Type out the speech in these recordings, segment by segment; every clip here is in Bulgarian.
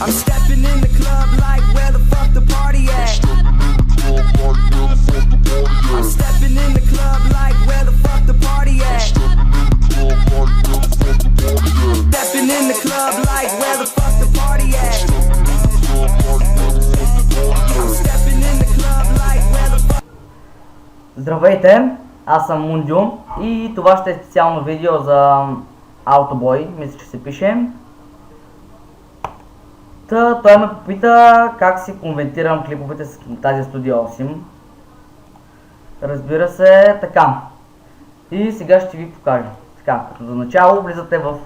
I'm stepping in the club like where the fuck the party at? I'm stepping in the club like where the fuck the party at? Stepping in the club like where the fuck the party at? I'm stepping in the club like where the fuck. Здравейте, аз съм Мундю и това ще е специално видео за Autoboy, мисля, че се пише. Той ме попита как си конвертирам клиповете с Camtasia Studio 8. Разбира се, така. И сега ще ви покажа. Така, като за начало влизате в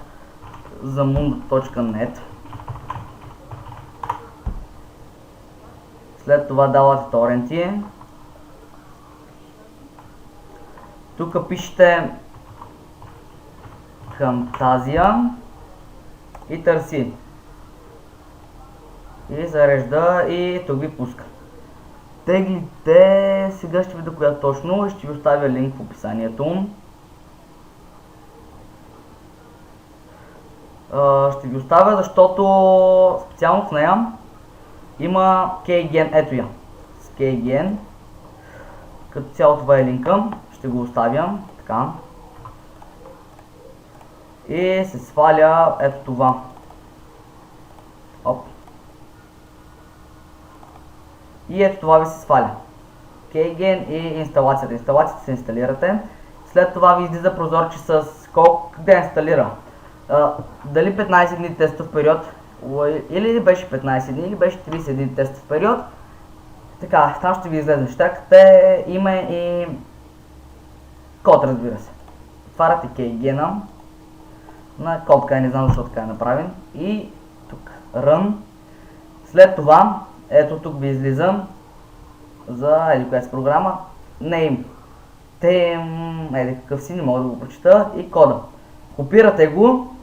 zamunda.net. След това давате торенти. Тук пишете Camtasia и търси. И зарежда и тук ви пуска. Теглите, сега ще видя коя точно и ще ви оставя линк в описанието. Ще ви оставя, защото специално в нея има Keygen, ето я, с Keygen. Като цяло това е линка, ще го оставя, така. И се сваля ето това. Оп. И ето това ви се сваля. Keygen и инсталацията. Инсталацията се инсталирате. След това ви излиза прозорче с колко да инсталира. Дали 15 дни тестов период, или беше 15 дни, или беше 30 дни тестов период. Така, там ще ви излезе. Щакате име и код, разбира се. Отваряте Keygen на код, не знам защо така е направен. И тук Run. След това ето тук ви излизам за коя си програма. Name. Какъв си, не мога да го прочита. И кода. Копирате го.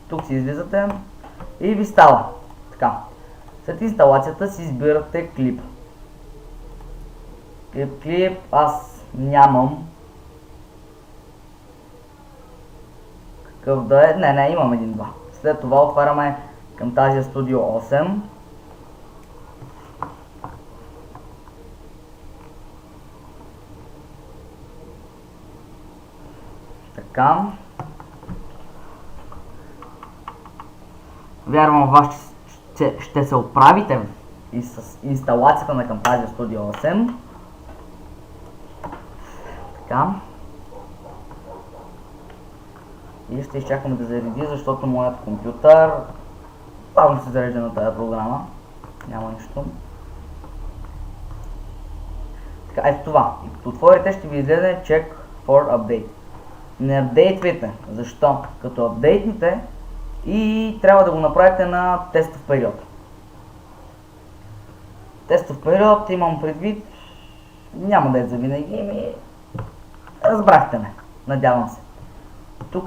Тук си излизате. И ви става. Така. След инсталацията си избирате клип. Клип аз нямам. Какъв да е? Не, имам един-два. След това отваряме Camtasia Studio 8. Така. Вярвам в вас, че ще се оправите и с инсталацията на Camtasia Studio 8. Така. И ще изчакаме да зареди, защото моят компютър бавно се зарежда на тази програма. Няма нищо. Така, ето това. И като отворите ще ви излезе Check for Update. Не апдейтвайте. Защо? Като апдейтните и трябва да го направите на тестов период. Тестов период имам предвид, няма да е за винаги, разбрахте ме, надявам се. Тук,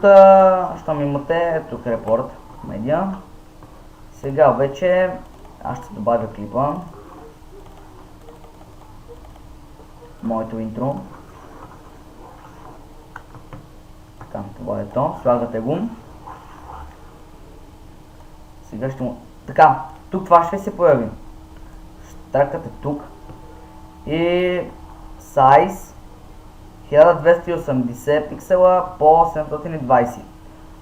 щом имате, тук репорт, медиа. Сега вече аз ще добавя клипа. Моето интро. Така, това е то. Слагате го. Сега ще му... Така, тук това ще се появи. Тракате тук. И... Size 1280 пиксела по 720.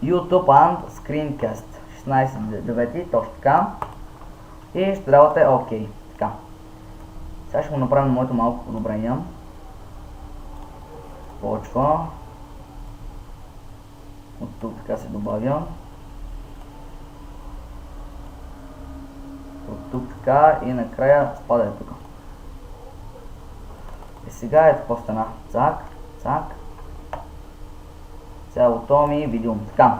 YouTube and Screencast 16:9, точно така. И ще давате OK. Така. Сега ще му направим моето малко подобрение. Почва. От тук така се добавя. От тук така и накрая спада тук. И сега ето какво стана. Цак, цак. Цялото ми видео. Така.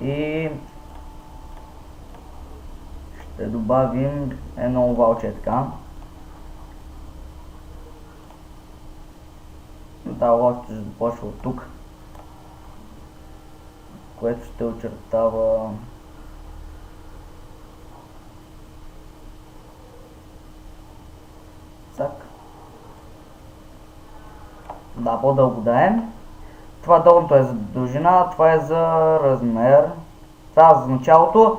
И ще добавим едно овалче така. Това овалче ще започва от тук, което ще очертава цак. Да, по-дълго да е. Това долното е за дължина, това е за размер. Това за началото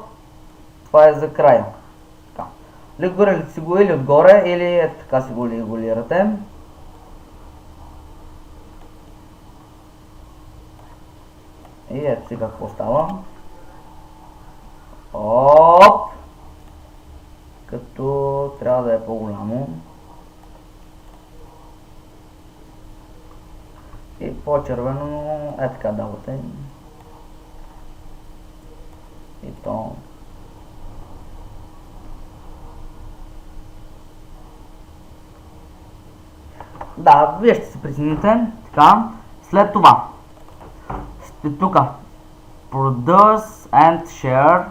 Това е за края. Така. Регулирате си го или отгоре, или така си го регулирате. И ето сега какво става. Оп! Като трябва да е по-голямо. И по-червено е така давате. И то. Да, вие ще се прецените. Така. След това сте тук. Produce and share.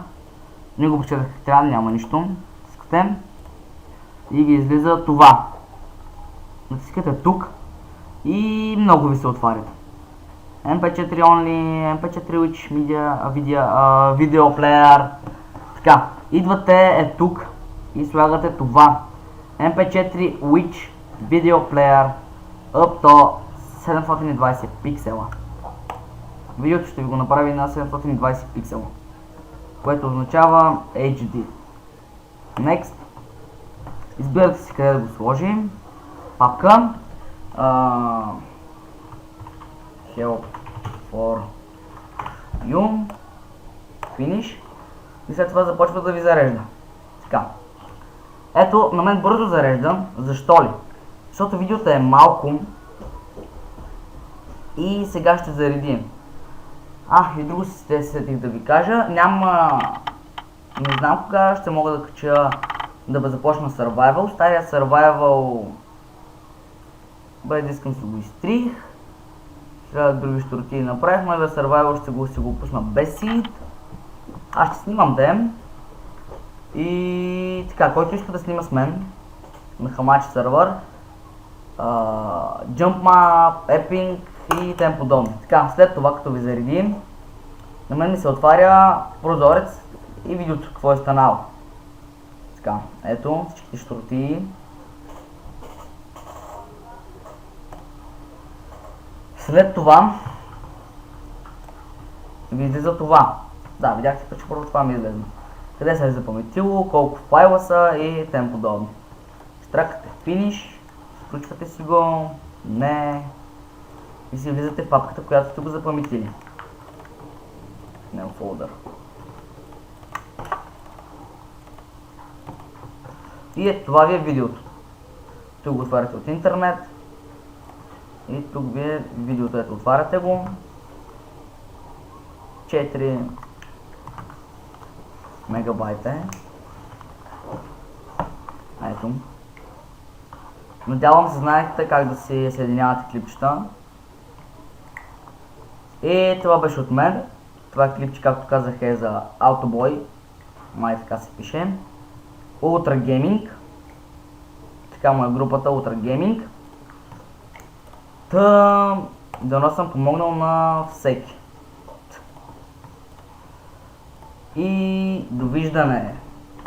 Не го почетах как трябва, няма нищо. Искате. И ви излиза това. Натискате тук. И много ви се отварят. MP4 only, MP4 which video player. Така, идвате тук и слагате това. MP4 which video player up to 720 пиксела. Видеото ще ви го направи на 720 пиксела, което означава HD. Next. Избирате си къде да го сложим. Папка. Help for you. Finish. И след това започва да ви зарежда. Така. Ето, на мен бързо зарежда. Защо ли? Защото видеото е малко. И сега ще заредим. И друго се сетих да ви кажа. Не знам кога ще мога да кача да започна Survival. Стария Survival искам си го изтрих. Други щуротии направих, но Survival ще го пусна без seed. Аз ще снимам дем. И така, който иска да снима с мен на Hamachi сервер, Jump Map, Epping и тем подобни. Така, след това като ви заредим, на мен ми се отваря прозорец и видеото какво е станало. Така, ето всичките щуротии. След това ви излиза това. Да, видяхте, че първо това ми излезе. Къде се е запаметило, колко файла са и тем подобни. Штракате Finish, включвате си го, не, и си влизате в папката, която сте го запаметили. New folder. И това ви е видеото. Тук го отваряте от интернет. И тук ви е видеото, ето отваряте го. 4 мегабайта е. Ето. Надявам се знаете как да си съединявате клипчета. И това беше от мен. Това клипче, както казах, е за Autoboy. Май така се пише. Ultra Gaming. Така му е групата Ultra Gaming. Дано съм помогнал на всеки. И довиждане!